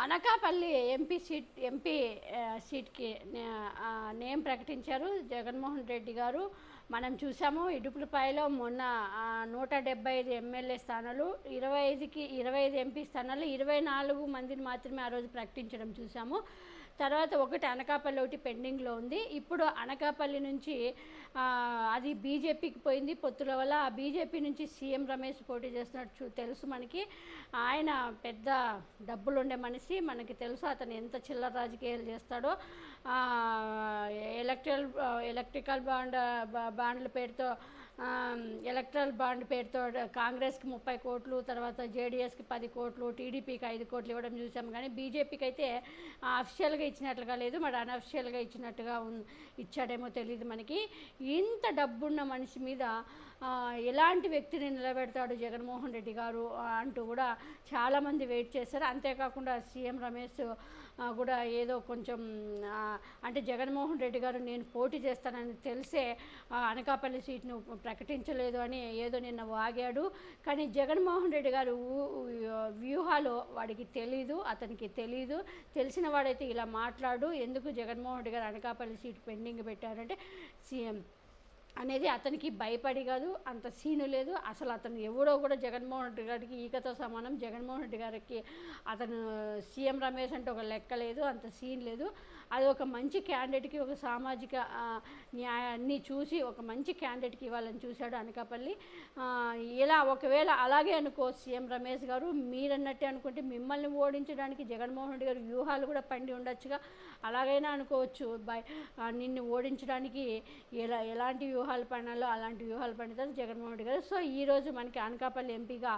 Anakapalli MP సీట్కి name ప్రకటించారు జగన్మోహన్ రెడ్డి గారు. మనం చూసాము ఇడుపులపాయలో మొన్న 175 ఎమ్మెల్యే స్థానాలు, 25 ఎంపీ స్థానాలు 24 మందిని మాత్రమే ఆ రోజు ప్రకటించడం చూసాము. తర్వాత ఒకటి అనకాపల్లి ఒకటి పెండింగ్లో ఉంది. ఇప్పుడు అనకాపల్లి నుంచి అది బీజేపీకి పోయింది పొత్తుల వల్ల. ఆ బీజేపీ నుంచి సీఎం రమేష్ పోటీ చేస్తున్నట్టు తెలుసు మనకి. ఆయన పెద్ద డబ్బులుండే మనిషి, మనకి తెలుసు అతను ఎంత చిల్లర రాజకీయాలు చేస్తాడో. ఎలక్ట్రికల్ బాండ్ల పేరుతో ఎలక్ట్రల్ బాండ్ పేరుతో కాంగ్రెస్కి 30 కోట్లు, తర్వాత జేడీఎస్కి 10 కోట్లు, టీడీపీకి 5 కోట్లు ఇవ్వడం చూసాం. కానీ బీజేపీకి అయితే అఫిషియల్గా ఇచ్చినట్లుగా లేదు, మరి అన్అఫిషియల్గా ఇచ్చినట్టుగా ఇచ్చాడేమో తెలియదు మనకి. ఇంత డబ్బున్న మనిషి మీద ఎలాంటి వ్యక్తిని నిలబెడతాడు జగన్మోహన్ రెడ్డి గారు అంటూ కూడా చాలామంది వెయిట్ చేశారు. అంతేకాకుండా సీఎం రమేష్ కూడా ఏదో కొంచెం అంటే జగన్మోహన్ రెడ్డి గారు నేను పోటీ చేస్తానని తెలిసే అనకాపల్లి సీట్ను ప్రకటించలేదు అని ఏదో నిన్న వాగాడు. కానీ జగన్మోహన్ రెడ్డి గారు వ్యూహాలు వాడికి తెలీదు, అతనికి తెలీదు. తెలిసిన వాడైతే ఇలా మాట్లాడు. ఎందుకు జగన్మోహన్ రెడ్డి గారు అనకాపల్లి సీట్ పెండింగ్ పెట్టారంటే సీఎం అనేది అతనికి భయపడి కాదు, అంత సీను లేదు. అసలు అతను ఎవడో కూడా జగన్మోహన్ రెడ్డి గారికి ఈకతో సమానం. జగన్మోహన్ రెడ్డి గారికి అతను సీఎం రమేష్ అంటే ఒక లెక్క లేదు, అంత సీన్ లేదు. అది ఒక మంచి క్యాండిడేట్కి, ఒక సామాజిక న్యాయాన్ని చూసి ఒక మంచి క్యాండిడేట్కి ఇవ్వాలని చూశాడు అనకాపల్లి. ఇలా ఒకవేళ అలాగే అనుకో సీఎం రమేష్ గారు, మీరన్నట్టే అనుకుంటే మిమ్మల్ని ఓడించడానికి జగన్మోహన్ రెడ్డి గారు వ్యూహాలు కూడా పండి ఉండొచ్చుగా. అలాగైనా అనుకోవచ్చు, నిన్ను ఓడించడానికి ఎలాంటి వ్యూహాలు పడినాలో అలాంటి వ్యూహాలు పండుతారు జగన్మోహన్ రెడ్డి గారు. సో ఈరోజు మనకి అనకాపల్లి ఎంపీగా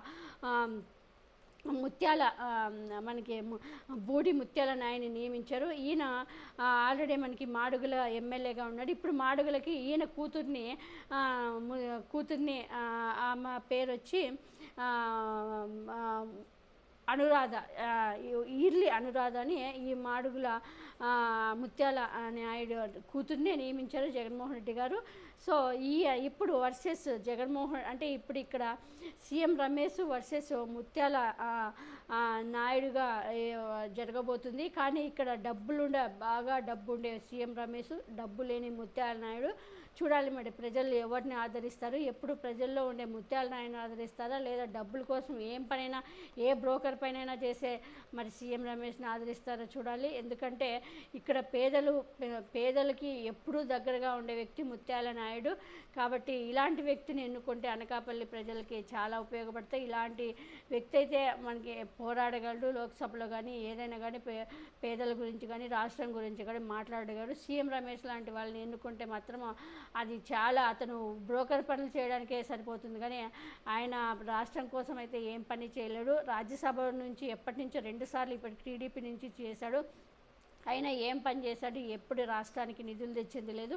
మనకి బూడి ముత్యాల నాయని నియమించారు. ఈయన ఆల్రెడీ మనకి మాడుగుల ఎమ్మెల్యేగా ఉన్నాడు. ఇప్పుడు మాడుగులకి ఈయన కూతుర్ని ఆమె పేరు వచ్చి అనురాధ, ఈర్లి అనురాధ అని ఈ మాడుగుల ముత్యాల నాయుడు కూతుర్నే నియమించారు జగన్మోహన్ రెడ్డి గారు. సో ఇప్పుడు వర్సెస్ జగన్మోహన్ అంటే ఇప్పుడు ఇక్కడ సీఎం రమేష్ వర్సెస్ ముత్యాల నాయుడుగా జరగబోతుంది. కానీ ఇక్కడ బాగా డబ్బు ఉండే సీఎం రమేష్, డబ్బు లేని ముత్యాల నాయుడు. చూడాలి మరి ప్రజలు ఎవరిని ఆదరిస్తారు. ఎప్పుడు ప్రజల్లో ఉండే ముత్యాల నాయుడుని ఆదరిస్తారా, లేదా డబ్బుల కోసం ఏం పనైనా ఏ బ్రోకర్ పైనైనా చేసే మరి సీఎం రమేష్ని ఆదరిస్తారో చూడాలి. ఎందుకంటే ఇక్కడ పేదలకి ఎప్పుడూ దగ్గరగా ఉండే వ్యక్తి ముత్యాల నాయుడు. కాబట్టి ఇలాంటి వ్యక్తిని ఎన్నుకుంటే అనకాపల్లి ప్రజలకి చాలా ఉపయోగపడతాయి. ఇలాంటి వ్యక్తి అయితే మనకి పోరాడగలడు, లోక్సభలో కానీ ఏదైనా కానీ పేదల గురించి కానీ రాష్ట్రం గురించి కానీ మాట్లాడగలడు. సీఎం రమేష్ లాంటి వాళ్ళని ఎన్నుకుంటే మాత్రం అది చాలా, అతను బ్రోకర్ పనులు చేయడానికే సరిపోతుంది. కానీ ఆయన రాష్ట్రం కోసం అయితే ఏం పని చేయలేడు. రాజ్యసభ నుంచి ఎప్పటి నుంచో 2 సార్లు ఇప్పటికి టీడీపీ నుంచి చేశాడు. ఆయన ఏం పని చేశాడు, ఎప్పుడు రాష్ట్రానికి నిధులు తెచ్చింది లేదు,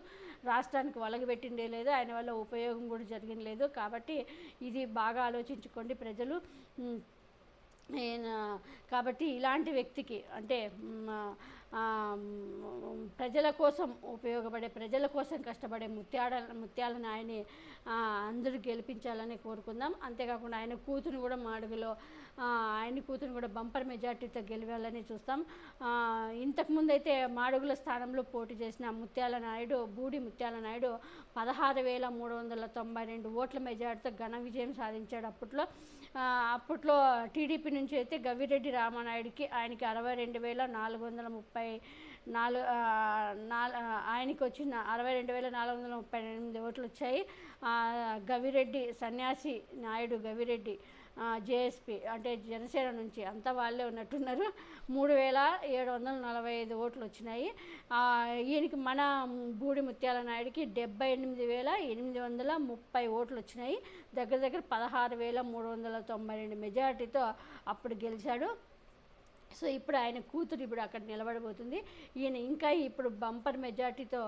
రాష్ట్రానికి వలగబెట్టిందే లేదు, ఆయన వల్ల ఉపయోగం కూడా జరిగింది లేదు. కాబట్టి ఇది బాగా ఆలోచించుకోండి ప్రజలు. కాబట్టి ఇలాంటి వ్యక్తికి అంటే ప్రజల కోసం ఉపయోగపడే, ప్రజల కోసం కష్టపడే ముత్యాల నాయని అందరూ గెలిపించాలని కోరుకుందాం. అంతేకాకుండా ఆయన కూతురు కూడా మాడుగులో ఆయన కూతురు కూడా బంపర్ మెజార్టీతో గెలవాలని చూస్తాం. ఇంతకుముందు అయితే మాడుగుల స్థానంలో పోటీ చేసిన బూడి ముత్యాల నాయుడు 16,392 ఓట్ల మెజార్టీతో ఘన విజయం సాధించాడు. అప్పట్లో టీడీపీ నుంచి అయితే గవిరెడ్డి రామానాయుడికి ఆయనకి 62,434 ఆయనకి వచ్చిన 62,438 ఓట్లు వచ్చాయి. గవిరెడ్డి సన్యాసి నాయుడు గవిరెడ్డి జేఎస్పీ అంటే జనసేన నుంచి అంతా వాళ్ళే ఉన్నట్టున్నారు, 3,745 ఓట్లు వచ్చినాయి. ఈయనకి మన బూడి ముత్యాల నాయుడికి 78,830 ఓట్లు వచ్చినాయి. దగ్గర 16,392 మెజారిటీతో అప్పుడు గెలిచాడు. సో ఇప్పుడు ఆయన కూతురు ఇప్పుడు అక్కడ నిలబడబోతుంది. ఈయన ఇంకా ఇప్పుడు బంపర్ మెజార్టీతో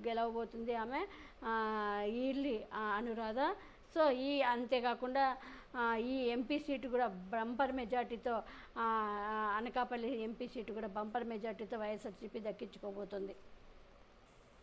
గెలవబోతుంది ఆమె ఈర్లి అనురాధ. సో అంతేకాకుండా ఈ ఎంపీ సీటు కూడా బంపర్ మెజార్టీతో అనకాపల్లి ఎంపీ సీటు కూడా బంపర్ మెజార్టీతో వైఎస్ఆర్సీపీ దక్కించుకోబోతుంది.